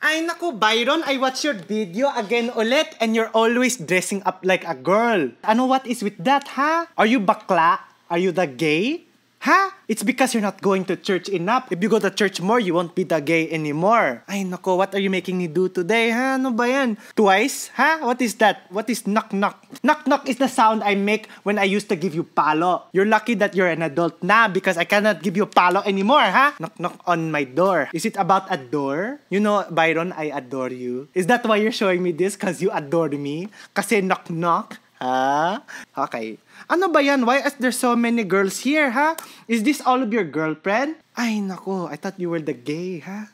Ay naku, Byron, I watch your video again ulit and you're always dressing up like a girl. Ano, what is with that, ha? Are you bakla? Are you the gay? Ha? It's because you're not going to church enough. If you go to church more, you won't be the gay anymore. Ay naku, what are you making me do today, ha? Ano ba yan? Twice? Ha? What is that? What is knock knock? Knock knock is the sound I make when I used to give you palo. You're lucky that you're an adult now because I cannot give you palo anymore, ha? Knock knock on my door. Is it about a door? You know, Byron, I adore you. Is that why you're showing me this? Because you adore me? Kasi knock knock? Ha? Okay. Ano ba yan? Why is there so many girls here, ha? Is this all of your girlfriend? Ay, nako. I thought you were the gay, ha?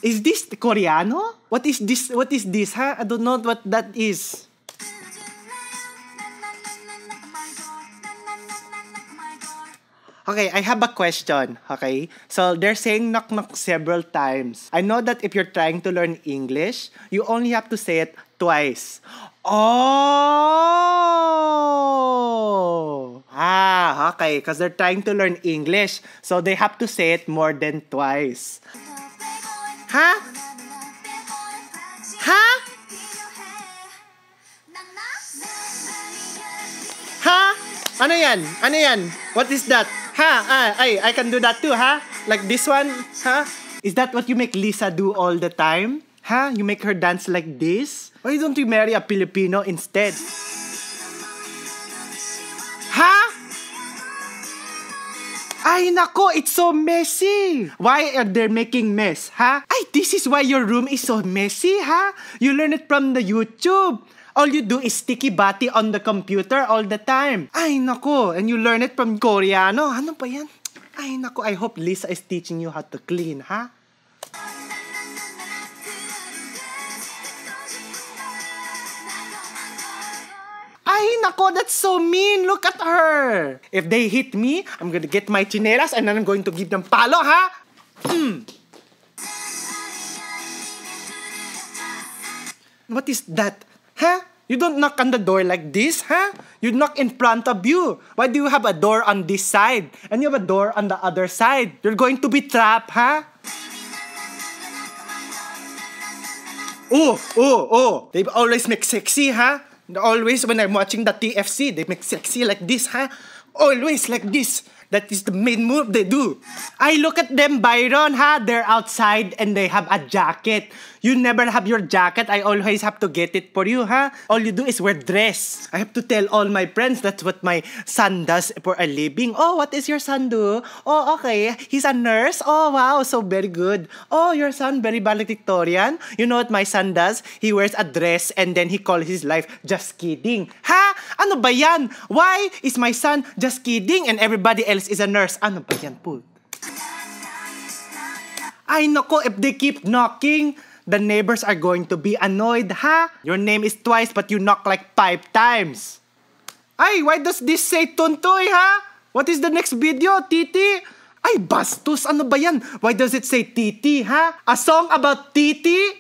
Is this Koreano? What is this? What is this, ha? I don't know what that is. Okay, I have a question, okay? So, they're saying knock knock several times. I know that if you're trying to learn English, you only have to say it twice. Oh! Ah, okay, because they're trying to learn English, so they have to say it more than twice. Ha? Ha? Ha? Ano yan? Ano yan? What is that? Ha? I can do that too, ha? Like this one, ha? Is that what you make Lisa do all the time? Ha? You make her dance like this? Why don't you marry a Filipino instead? Ha? Ay nako, it's so messy. Why are they making mess, ha? Ay, this is why your room is so messy, ha? You learn it from the YouTube. All you do is sticky bati on the computer all the time. Ay nako, and you learn it from Koreano. Ano ba yan? Ay nako, I hope Lisa is teaching you how to clean, ha? Ay nako, that's so mean. Look at her. If they hit me, I'm gonna get my chinelas and then I'm going to give them palo, ha? What is that? Huh? You don't knock on the door like this, huh? You knock in front of you. Why do you have a door on this side? And you have a door on the other side? You're going to be trapped, huh? Oh. They always make sexy, huh? Always when I'm watching the TFC, they make sexy like this, huh? Always like this. That is the main move they do. I look at them, Byron, ha? They're outside and they have a jacket. You never have your jacket. I always have to get it for you, ha? All you do is wear dress. I have to tell all my friends that's what my son does for a living. Oh, what is your son do? Oh, okay. He's a nurse. Oh, wow. So very good. Oh, your son very valedictorian. You know what my son does? He wears a dress and then he calls his life just kidding. Ha? Ano ba yan? Why is my son just kidding and everybody else is a nurse? Ano ba yan po? Ay nako, if they keep knocking, the neighbors are going to be annoyed, ha? Your name is twice but you knock like 5 times. Ay, why does this say Tuntoy, ha? What is the next video, Titi? Ay, bastos, ano ba yan? Why does it say Titi, ha? A song about Titi?